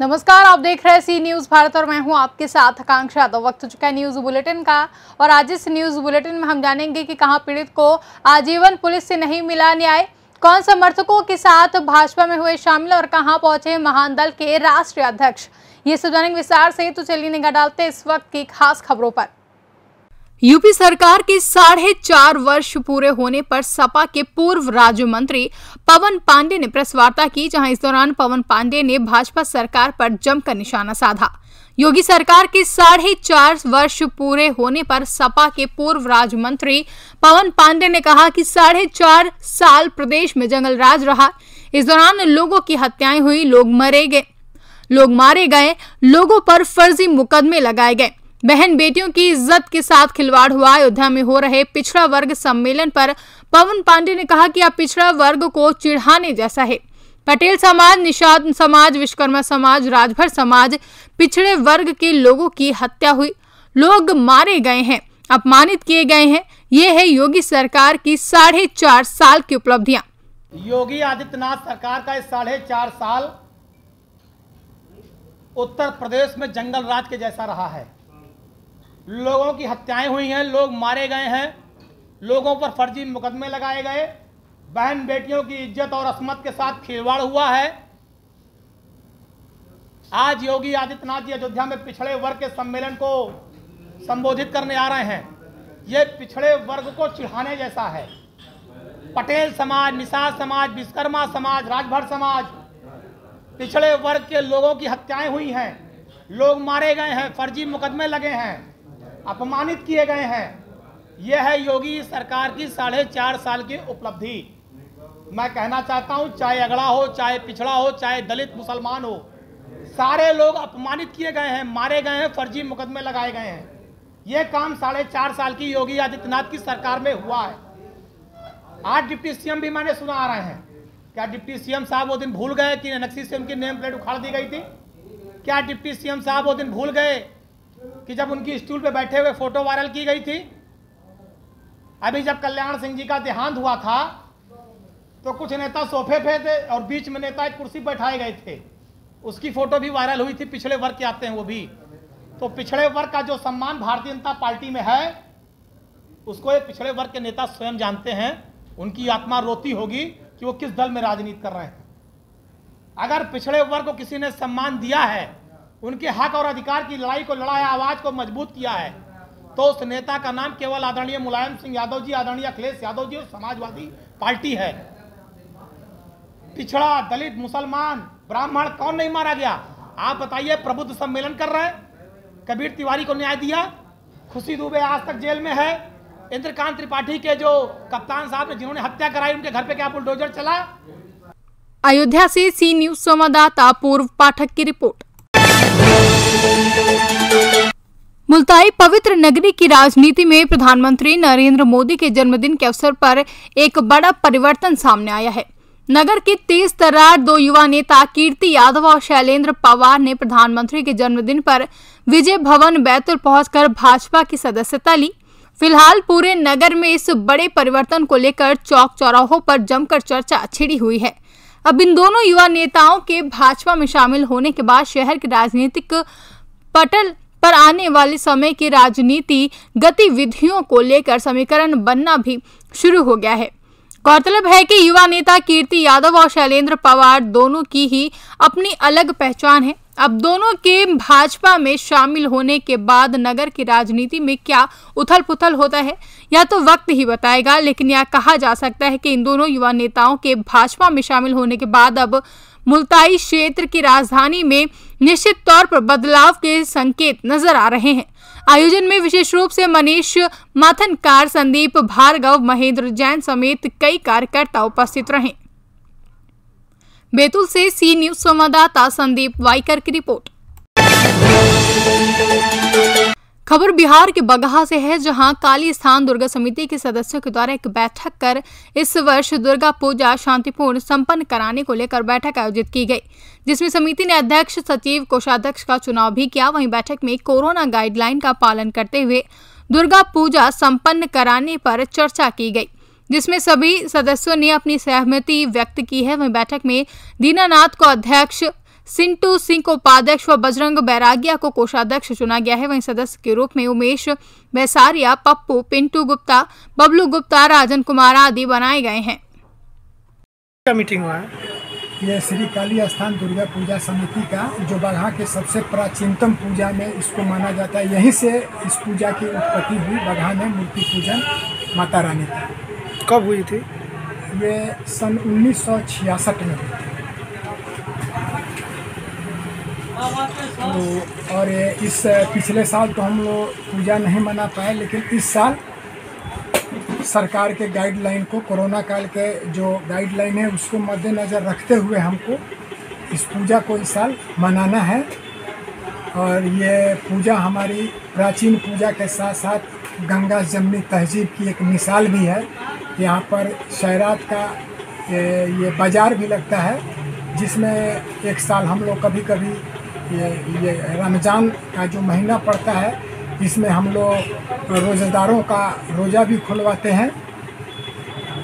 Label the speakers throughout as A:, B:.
A: नमस्कार, आप देख रहे हैं सी न्यूज भारत और मैं हूं आपके साथ आकांक्षा। तो वक्त हो चुका है न्यूज बुलेटिन का और आज इस न्यूज बुलेटिन में हम जानेंगे कि कहां पीड़ित को आजीवन पुलिस से नहीं मिला न्याय, कौन समर्थकों के साथ भाजपा में हुए शामिल और कहां पहुंचे महान दल के राष्ट्रीय अध्यक्ष। ये सब जानेंगे विस्तार से। तो चलिए निगाह डालते हैं इस वक्त की खास खबरों पर। यूपी सरकार के 4.5 वर्ष पूरे होने पर सपा के पूर्व राज्य मंत्री पवन पांडे ने प्रेस वार्ता की, जहां इस दौरान पवन पांडे ने भाजपा सरकार पर जमकर निशाना साधा। योगी सरकार के 4.5 वर्ष पूरे होने पर सपा के पूर्व राज्य मंत्री पवन पांडे ने कहा कि 4.5 साल प्रदेश में जंगल राज रहा। इस दौरान लोगों की हत्याएं हुई, लोग मारे गए, लोगों पर फर्जी मुकदमे लगाए गए, बहन बेटियों की इज्जत के साथ खिलवाड़ हुआ। अयोध्या में हो रहे पिछड़ा वर्ग सम्मेलन पर पवन पांडे ने कहा कि अब पिछड़ा वर्ग को चिढ़ाने जैसा है। पटेल समाज, निषाद समाज, विश्वकर्मा समाज, राजभर समाज, पिछड़े वर्ग के लोगों की हत्या हुई, लोग मारे गए हैं, अपमानित किए गए हैं। ये है योगी सरकार की 4.5 साल की उपलब्धियां।
B: योगी आदित्यनाथ सरकार का इस 4.5 साल उत्तर प्रदेश में जंगल राज के जैसा रहा है। लोगों की हत्याएं हुई हैं, लोग मारे गए हैं, लोगों पर फर्जी मुकदमे लगाए गए, बहन बेटियों की इज्जत और अस्मत के साथ खिलवाड़ हुआ है। आज योगी आदित्यनाथ जी अयोध्या में पिछड़े वर्ग के सम्मेलन को संबोधित करने आ रहे हैं। ये पिछड़े वर्ग को चिढ़ाने जैसा है। पटेल समाज, निषाद समाज, विश्वकर्मा समाज, राजभर समाज, पिछड़े वर्ग के लोगों की हत्याएं हुई हैं, लोग मारे गए हैं, फर्जी मुकदमे लगे हैं, अपमानित किए गए हैं। यह है योगी सरकार की 4.5 साल की उपलब्धि। मैं कहना चाहता हूं, चाहे अगड़ा हो, चाहे पिछड़ा हो, चाहे दलित मुसलमान हो, सारे लोग अपमानित किए गए हैं, मारे गए हैं, फर्जी मुकदमे लगाए गए हैं। यह काम 4.5 साल की योगी आदित्यनाथ की सरकार में हुआ है। आज डिप्टी सीएम भी मैंने सुना आ रहे हैं। क्या डिप्टी सीएम साहब वो दिन भूल गए कि नक्सी से उनकी नेम प्लेट उखाड़ दी गई थी? क्या डिप्टी सीएम साहब वो दिन भूल गए कि जब उनकी स्टूल पे बैठे हुए फोटो वायरल की गई थी? अभी जब कल्याण सिंह जी का देहांत हुआ था तो कुछ नेता सोफे पे थे और बीच में नेता एक कुर्सी बैठाए गए थे, उसकी फोटो भी वायरल हुई थी। पिछड़े वर्ग के आते हैं वो भी। तो पिछड़े वर्ग का जो सम्मान भारतीय जनता पार्टी में है, उसको ये पिछड़े वर्ग के नेता स्वयं जानते हैं। उनकी आत्मा रोती होगी कि वो किस दल में राजनीति कर रहे हैं। अगर पिछड़े वर्ग को किसी ने सम्मान दिया है, उनके हक और अधिकार की लड़ाई को लड़ा है, आवाज को मजबूत किया है, तो उस नेता का नाम केवल आदरणीय मुलायम सिंह यादव जी, आदरणीय अखिलेश यादव जी और समाजवादी पार्टी है। पिछड़ा, दलित, मुसलमान, ब्राह्मण कौन नहीं मारा गया? आप बताइए। प्रबुद्ध सम्मेलन कर रहे हैं, कबीर तिवारी को न्याय दिया, खुशी दुबे आज तक जेल में है, इंद्रकांत त्रिपाठी के जो कप्तान साहब ने जिन्होंने हत्या कराई, उनके घर पे क्या बुलडोजर चला?
A: अयोध्या से सी न्यूज संवाददाता पूर्व पाठक की रिपोर्ट। मुल्ताई पवित्र नगरी की राजनीति में प्रधानमंत्री नरेंद्र मोदी के जन्मदिन के अवसर पर एक बड़ा परिवर्तन सामने आया है। नगर के तेज तर्रार 2 युवा नेता कीर्ति यादव और शैलेंद्र पवार ने प्रधानमंत्री के जन्मदिन पर विजय भवन बैतुल पहुंचकर भाजपा की सदस्यता ली। फिलहाल पूरे नगर में इस बड़े परिवर्तन को लेकर चौक चौराहों पर जमकर चर्चा छिड़ी हुई है। अब इन दोनों युवा नेताओं के भाजपा में शामिल होने के बाद शहर के राजनीतिक पटल पर आने वाले समय की राजनीति गतिविधियों को लेकर समीकरण बनना भी शुरू हो गया है। गौरतलब है कि युवा नेता कीर्ति यादव और शैलेंद्र पवार दोनों की ही अपनी अलग पहचान है। अब दोनों के भाजपा में शामिल होने के बाद नगर की राजनीति में क्या उथल पुथल होता है, या तो वक्त ही बताएगा। लेकिन यह कहा जा सकता है कि इन दोनों युवा नेताओं के भाजपा में शामिल होने के बाद अब मुल्ताई क्षेत्र की राजधानी में निश्चित तौर पर बदलाव के संकेत नजर आ रहे हैं। आयोजन में विशेष रूप से मनीष माथनकार, संदीप भार्गव, महेंद्र जैन समेत कई कार्यकर्ता उपस्थित रहे। बैतूल से सी न्यूज संवाददाता संदीप वाइकर की रिपोर्ट। खबर बिहार के बगहा से है, जहां काली स्थान दुर्गा समिति के सदस्यों के द्वारा एक बैठक कर इस वर्ष दुर्गा पूजा शांतिपूर्ण संपन्न कराने को लेकर बैठक आयोजित की गई, जिसमें समिति ने अध्यक्ष, सचिव, कोषाध्यक्ष का चुनाव भी किया। वहीं बैठक में कोरोना गाइडलाइन का पालन करते हुए दुर्गा पूजा संपन्न कराने पर चर्चा की गई, जिसमें सभी सदस्यों ने अपनी सहमति व्यक्त की है। वहीं बैठक में दीनानाथ को अध्यक्ष, सिंटू सिंह को उपाध्यक्ष व बजरंग बैरागिया को कोषाध्यक्ष चुना गया है। वहीं सदस्य के रूप में उमेश बैसारिया, पप्पू, पिंटू गुप्ता, बबलू गुप्ता, राजन कुमार आदि बनाए गए हैं।
C: क्या मीटिंग हुआ है?
D: ये श्री काली स्थान दुर्गा पूजा समिति का जो बगहा के सबसे प्राचीनतम पूजा में इसको माना जाता है। यहीं से इस पूजा की उत्पत्ति हुई। बगहा में मूर्ति पूजन माता रानी की
C: कब हुई थी?
D: ये सन 1966 में हुई थी। तो और इस पिछले साल तो हम लोग पूजा नहीं मना पाए, लेकिन इस साल सरकार के गाइडलाइन को, कोरोना काल के जो गाइडलाइन है उसको मद्देनज़र रखते हुए हमको इस पूजा को इस साल मनाना है। और ये पूजा हमारी प्राचीन पूजा के साथ साथ गंगा जमनी तहजीब की एक मिसाल भी है। यहाँ पर शहरात का ये बाज़ार भी लगता है, जिसमें एक साल हम लोग कभी कभी ये रमज़ान का जो महीना पड़ता है, इसमें हम लोग रोज़ेदारों का रोज़ा भी खुलवाते हैं।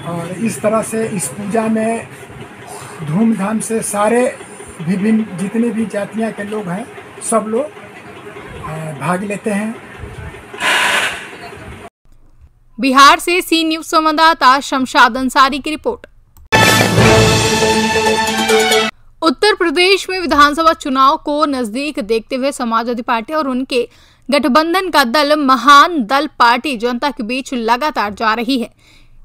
D: और इस तरह से इस पूजा में धूमधाम से सारे विभिन्न जितने भी जातियां के लोग हैं सब लोग भाग लेते हैं।
A: बिहार से सी न्यूज संवाददाता शमशाद अंसारी की रिपोर्ट। उत्तर प्रदेश में विधानसभा चुनाव को नजदीक देखते हुए समाजवादी पार्टी और उनके गठबंधन का दल महान दल पार्टी जनता के बीच लगातार जा रही है।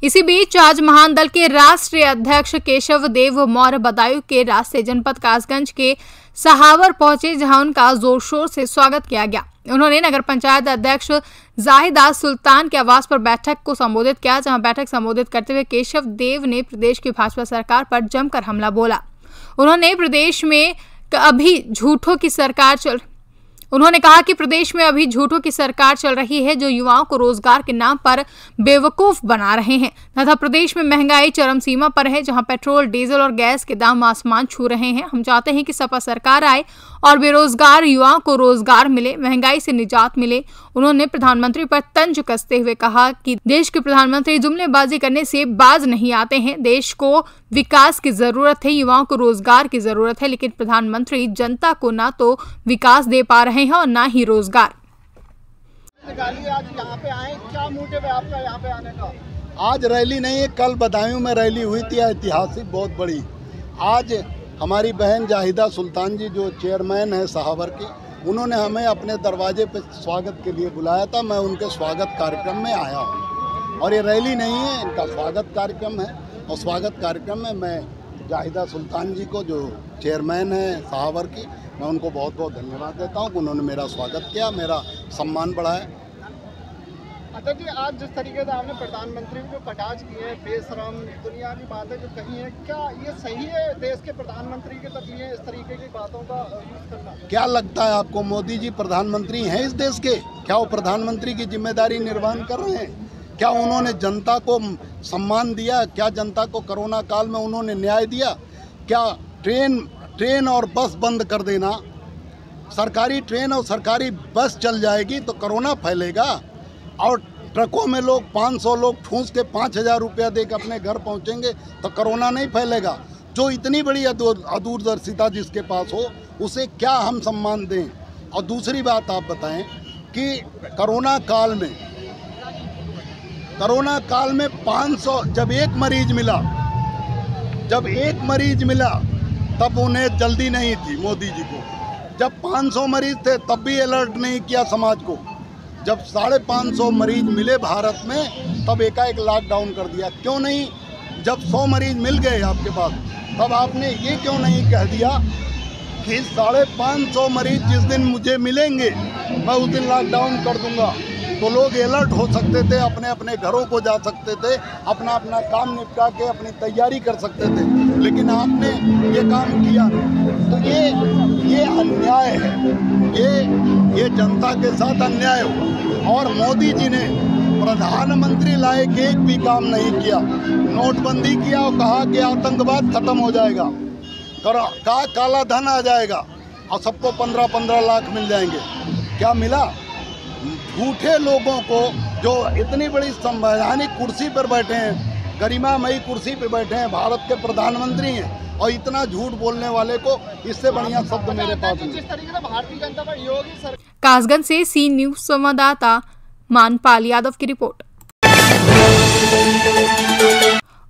A: इसी बीच आज महान दल के राष्ट्रीय अध्यक्ष केशव देव मौर्य बदायूं के रास्ते जनपद कासगंज के सहावर पहुंचे, जहां उनका जोर शोर से स्वागत किया गया। उन्होंने नगर पंचायत अध्यक्ष जाहिदा सुल्तान के आवास पर बैठक को संबोधित किया, जहां बैठक संबोधित करते हुए केशव देव ने प्रदेश की भाजपा सरकार पर जमकर हमला बोला। उन्होंने कहा कि प्रदेश में अभी झूठों की सरकार चल रही है, जो युवाओं को रोजगार के नाम पर बेवकूफ बना रहे हैं तथा प्रदेश में महंगाई चरम सीमा पर है, जहां पेट्रोल, डीजल और गैस के दाम आसमान छू रहे हैं। हम चाहते हैं कि सपा सरकार आए और बेरोजगार युवाओं को रोजगार मिले, महंगाई से निजात मिले। उन्होंने प्रधानमंत्री पर तंज कसते हुए कहा कि देश के प्रधानमंत्री जुमलेबाजी करने से बाज नहीं आते हैं। देश को विकास की जरूरत है, युवाओं को रोजगार की जरूरत है, लेकिन प्रधानमंत्री जनता को ना तो विकास दे पा रहे हैं और ना ही रोजगार।
E: आज यहाँ पे आए, क्या मोटिव है आपका यहाँ पे आने का?
F: आज रैली नहीं है, कल बदायूं में रैली हुई थी ऐतिहासिक बहुत बड़ी। आज हमारी बहन जाहिदा सुल्तान जी जो चेयरमैन है सहावर की, उन्होंने हमें अपने दरवाजे पे स्वागत के लिए बुलाया था। मैं उनके स्वागत कार्यक्रम में आया हूँ और ये रैली नहीं है, इनका स्वागत कार्यक्रम है। और स्वागत कार्यक्रम में मैं जाहिदा सुल्तान जी को जो चेयरमैन है सहावर की, मैं उनको बहुत बहुत धन्यवाद देता हूँ कि उन्होंने मेरा स्वागत किया, मेरा सम्मान बढ़ाया।
E: अच्छा जी, आज जिस तरीके से आपने प्रधानमंत्री को कटाक्ष किए हैं, बेशरम दुनिया की बातें जो कही हैं, क्या ये सही है देश के प्रधानमंत्री के तक लिए इस तरीके की बातों का यूज करना? क्या
F: लगता है आपको मोदी जी प्रधानमंत्री हैं इस देश के? क्या वो प्रधानमंत्री की जिम्मेदारी निर्वहन कर रहे हैं? क्या उन्होंने जनता को सम्मान दिया? क्या जनता को कोरोना काल में उन्होंने न्याय दिया? क्या ट्रेन और बस बंद कर देना, सरकारी ट्रेन और सरकारी बस चल जाएगी तो कोरोना फैलेगा और ट्रकों में लोग 500 लोग ठूंस के 5000 रुपया दे के अपने घर पहुंचेंगे तो कोरोना नहीं फैलेगा? जो इतनी बड़ी अदूरदर्शिता जिसके पास हो, उसे क्या हम सम्मान दें? और दूसरी बात आप बताएं कि कोरोना काल में 500 जब एक मरीज मिला तब उन्हें जल्दी नहीं थी मोदी जी को। जब 500 मरीज थे तब भी अलर्ट नहीं किया समाज को। जब 550 मरीज मिले भारत में तब एकाएक लॉकडाउन कर दिया। क्यों नहीं? जब 100 मरीज मिल गए आपके पास तब आपने ये क्यों नहीं कह दिया कि 550 मरीज जिस दिन मुझे मिलेंगे मैं उस दिन लॉकडाउन कर दूंगा? तो लोग अलर्ट हो सकते थे, अपने अपने घरों को जा सकते थे, अपना अपना काम निपटा के अपनी तैयारी कर सकते थे, लेकिन आपने ये काम किया। तो ये अन्याय है, ये जनता के साथ अन्याय हुआ। और मोदी जी ने प्रधानमंत्री लायक एक भी काम नहीं किया। नोटबंदी किया और कहा कि आतंकवाद खत्म हो जाएगा, कहा काला धन आ जाएगा और सबको 15-15 लाख मिल जाएंगे। क्या मिला? झूठे लोगों को जो इतनी बड़ी संवैधानिक कुर्सी पर बैठे हैं, गरिमामयी कुर्सी पर बैठे हैं, भारत के प्रधानमंत्री हैं, और इतना झूठ बोलने वाले को इससे बढ़िया शब्द मेरे पास नहीं।
E: जिस तरीके से भारतीय जनता पार्टी योगी सरकार
A: कासगंज से सी न्यूज संवाददाता मानपाल यादव की रिपोर्ट।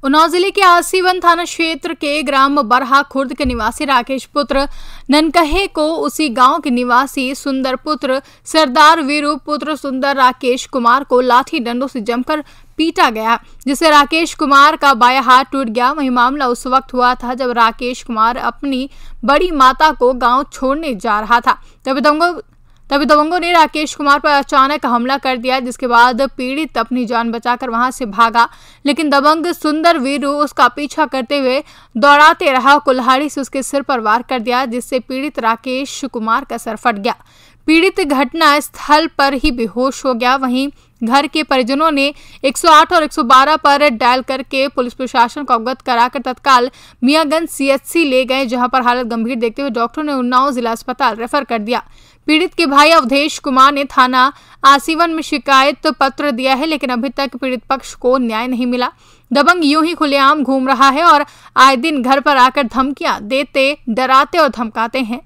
A: उन्नाव जिले के आसीवन थाना क्षेत्र के ग्राम बरहा खुर्द के निवासी राकेश पुत्र ननकहे को उसी गांव के निवासी सुंदर पुत्र सरदार वीरू पुत्र सुंदर राकेश कुमार को लाठी डंडों से जमकर पीटा गया, जिससे राकेश कुमार का बायां हाथ टूट गया। वही मामला उस वक्त हुआ था जब राकेश कुमार अपनी बड़ी माता को गांव छोड़ने जा रहा था। तभी दबंगों ने राकेश कुमार पर अचानक हमला कर दिया, जिसके बाद पीड़ित अपनी जान बचाकर वहां से भागा, लेकिन दबंग सुंदर वीरू उसका पीछा करते हुए दौड़ाते रहा। कुल्हाड़ी से उसके सिर पर वार कर दिया, जिससे पीड़ित राकेश कुमार का सर फट गया। पीड़ित घटना स्थल पर ही बेहोश हो गया। वहीं घर के परिजनों ने 108 और 112 पर डायल करके पुलिस प्रशासन को अवगत कराकर तत्काल मियागंज सीएचसी ले गए, जहां पर हालत गंभीर देखते हुए डॉक्टर ने उन्नाव जिला अस्पताल रेफर कर दिया। पीड़ित के भाई अवधेश कुमार ने थाना आसीवन में शिकायत पत्र दिया है, लेकिन अभी तक पीड़ित पक्ष को न्याय नहीं मिला। दबंग यूं ही खुलेआम घूम रहा है और आए दिन घर पर आकर धमकियां देते, डराते और धमकाते हैं।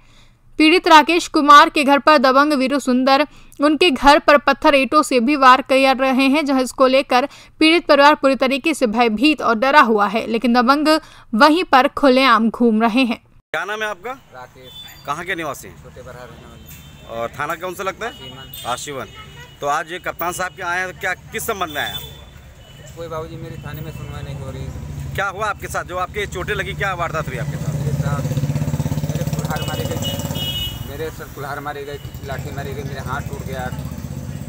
A: पीड़ित राकेश कुमार के घर पर दबंग वीरू सुंदर उनके घर पर पत्थर ईंटों से भी वार कर रहे हैं, जहां इसको लेकर पीड़ित परिवार पूरी तरीके से भयभीत और डरा हुआ है, लेकिन दबंग वहीं पर खुलेआम घूम रहे हैं।
G: क्या नाम है आपका?
H: राकेश।
G: कहाँ के निवासी हैं?
H: छोटे बरहा रहने वाले।
G: और थाना कौन सा लगता है? आशीवन। तो आज ये कप्तान साहब के आए हैं, तो क्या किस संबंध में आए आप?
H: कोई बाबूजी मेरी थाने में सुनवाई नहीं हो रही।
G: क्या हुआ आपके साथ? जो आपके चोटें लगी, क्या वारदात हुई आपके साथ?
H: मेरे कुल्हाड़ मारे गए, मेरे सर कुल्हाड़ मारे गए, लाठी मारी गई, मेरे हाथ टूट गया।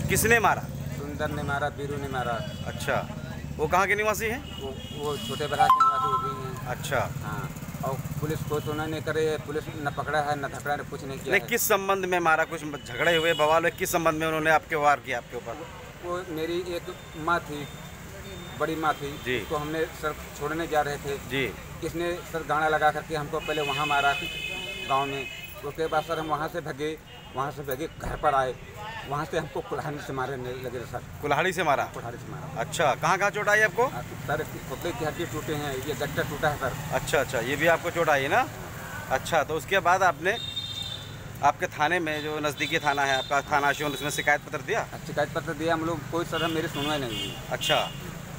G: किसने मारा?
H: सुंदर ने मारा, बीरू ने मारा।
G: अच्छा, वो कहाँ के निवासी हैं?
H: वो छोटे बरहा के निवासी हो गई हैं।
G: अच्छा,
H: हाँ। और पुलिस को सुना नहीं करे, पुलिस न पकड़ा है न धकड़ा, कुछ नहीं किया।
G: नहीं, किस संबंध में मारा? कुछ झगड़े हुए, बवाल हुए, किस संबंध में उन्होंने आपके वार किया आपके ऊपर?
H: वो मेरी एक माँ थी, बड़ी माँ थी जी, तो हमने सर छोड़ने जा रहे थे जी। इसने सर गाना लगा करके हमको पहले वहाँ मारा गांव में। उसके बाद सर हम वहाँ से भगे घर पर आए, वहाँ से हमको कुल्हाड़ी से मारने लगे सर।
G: कुल्हाड़ी से मारा?
H: कुल्हाड़ी से मारा।
G: अच्छा, कहाँ चोट आई आपको?
H: सर खोपड़े की हड्डी टूटे हैं, ये गट्टा टूटा है सर।
G: अच्छा, ये भी आपको चोट आई है ना? अच्छा, तो उसके बाद आपने आपके थाने में, जो नज़दीकी थाना है आपका, थाना आशीवन, उसमें शिकायत पत्र दिया?
H: शिकायत पत्र दिया हम लोग, कोई सर मेरी सुनवाई नहीं हुई।
G: अच्छा,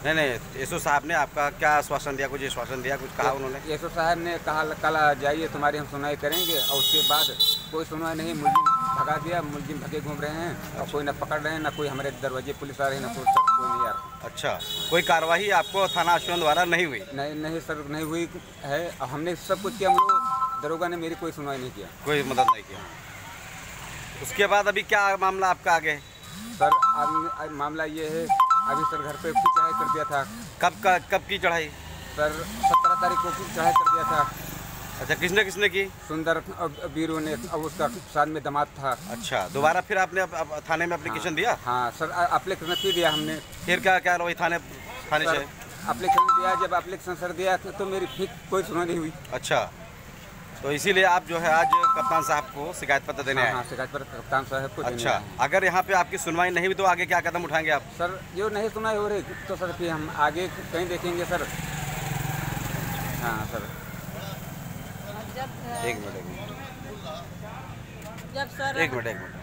G: नहीं, एसओ साहब ने आपका क्या आश्वासन दिया? कुछ आश्वासन दिया, कुछ कहा उन्होंने?
H: एसओ साहब ने कहा कल जाइए, तुम्हारी हम सुनवाई करेंगे, और उसके बाद कोई सुनवाई नहीं। मुलजिम भगा दिया, मुलजिम भगे घूम रहे हैं, और कोई न पकड़ रहे हैं, न कोई हमारे दरवाजे पुलिस आ रही है, न कोई नहीं आ रहा।
G: अच्छा, कोई कार्रवाई आपको थाना आशीवन द्वारा नहीं हुई?
H: नहीं सर, नहीं हुई है। हमने सब कुछ किया, हम लोग दरोगा ने मेरी कोई सुनवाई नहीं किया,
G: कोई मदद नहीं किया। उसके बाद अभी क्या मामला आपका आगे?
H: सर मामला ये है, अभी सर घर पे उसकी चढ़ाई कर दिया था।
G: कब की चढ़ाई?
H: सर 17 तारीख को चढ़ाई कर दिया था।
G: अच्छा, किसने की?
H: सुंदर बीरू ने, अब उसका साथ में दामाद था।
G: अच्छा, दोबारा फिर आपने थाने में एप्लीकेशन दिया?
H: हाँ सर, एप्लीकेशन फिर दिया हमने।
G: फिर क्या वही थाने से
H: एप्लीकेशन दिया? जब एप्लीकेशन सर दिया तो मेरी फिर कोई सुनवाई नहीं हुई।
G: अच्छा, तो इसीलिए आप जो है आज कप्तान साहब को शिकायत पत्र देने आए?
H: हाँ, शिकायत पत्र कप्तान साहब को।
G: अच्छा, अगर यहाँ पे आपकी सुनवाई नहीं हुई तो आगे क्या कदम उठाएंगे आप?
H: सर जो नहीं सुनवाई हो रही तो सर फिर हम आगे कहीं देखेंगे सर। हाँ सर,
G: एक मिनट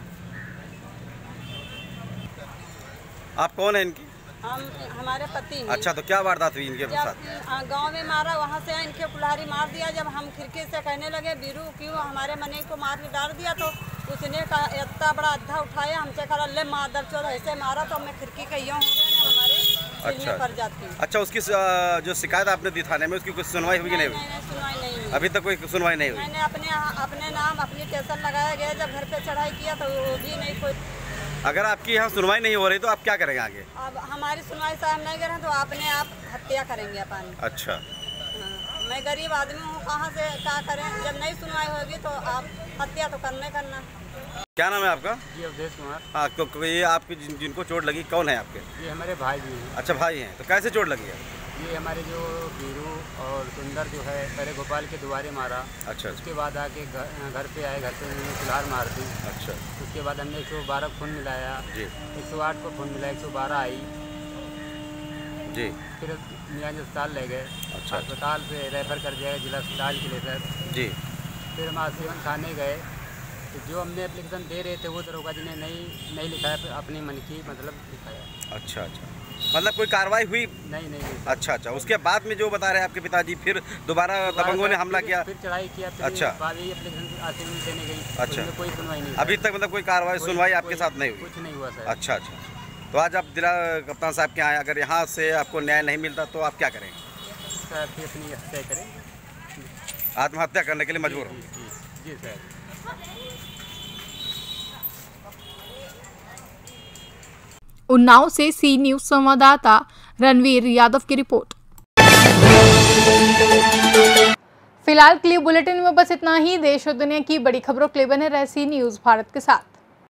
G: आप कौन है इनकी?
I: हम हमारे पति हैं।
G: अच्छा, तो क्या वारदात हुई इनके साथ?
I: गांव में मारा, वहाँ से इनके कुल्हाड़ी मार दिया। जब हम खिड़की से कहने लगे बीरू क्यों हमारे मने को मार के डाल दिया, तो उसने इतना बड़ा अद्धा उठाया, हमसे कहा ले मादर चोर, ऐसे मारा तो मैं खिड़की कही हूँ हमारे सिलने पर जाती।
G: अच्छा, उसकी जो शिकायत आपने दी थाने में, उसकी कुछ सुनवाई हुई कि नहीं हुई?
I: सुनवाई नहीं हुई,
G: अभी तक कोई सुनवाई नहीं हुई।
I: मैंने अपने नाम अपनी टेंशन लगाया गया, जब घर पे चढ़ाई किया तो वो भी नहीं कोई।
G: अगर आपकी यहाँ सुनवाई नहीं हो रही तो आप क्या करेंगे आगे?
I: अब हमारी सुनवाई साहब नहीं करें तो अपने आप हत्या करेंगे अपन।
G: अच्छा,
I: मैं गरीब आदमी हूँ, कहाँ से क्या करें? जब नहीं सुनवाई होगी तो आप हत्या तो करना।
G: क्या नाम है आपका?
H: जी अवधेश कुमार।
G: हाँ, तो ये आपकी जिनको चोट लगी कौन है आपके?
H: ये हमारे भाई भी हैं।
G: अच्छा, भाई हैं, तो कैसे चोट लगी है?
H: ये हमारे जो बीरू और सुंदर जो है, पहले भोपाल के दुआरे मारा। अच्छा, उसके बाद आके घर पे आए, घर पे उन्होंने कुल्हाड़ मार दी। अच्छा, उसके बाद हमने 112 खून मिलाया जी, 108 को खून मिलाया, 112 आई,
G: जी।
J: फिर मियाँज अस्पताल ले गए।
G: अच्छा।
J: अस्पताल से रेफर कर दिया जिला अस्पताल के लिए सर।
G: जी।
J: फिर हम आजीवन थाने गए तो जो हमने एप्लीकेशन दे रहे थे वो दरोगा जी ने नहीं लिखाया, फिर अपनी मन की मतलब लिखाया।
G: अच्छा अच्छा, मतलब कोई कार्रवाई हुई
J: नहीं।
G: अच्छा अच्छा, उसके बाद में जो बता रहे हैं आपके पिताजी, फिर दोबारा दबंगों ने हमला किया,
J: फिर चढ़ाई किया।
G: अच्छा।
J: एप्लीकेशन देने गई।
G: अच्छा।
J: कोई सुनवाई नहीं।
G: अभी तक मतलब कोई कार्रवाई सुनवाई आपके साथ नहीं हुई?
J: कुछ नहीं हुआ सर।
G: अच्छा अच्छा, तो आज आप जिला कप्तान साहब के आए, अगर यहाँ से आपको न्याय नहीं मिलता तो आप क्या करेंगे?
J: सर फिर अपनी हत्या करें।
G: आत्महत्या करने के लिए मजबूर हो?
J: जी सर।
A: उन्नाव से सी न्यूज संवाददाता रणवीर यादव की रिपोर्ट। फिलहाल के लिए बुलेटिन में बस इतना ही। देश और दुनिया की बड़ी खबरों के लिए बने रहे सी न्यूज भारत के साथ।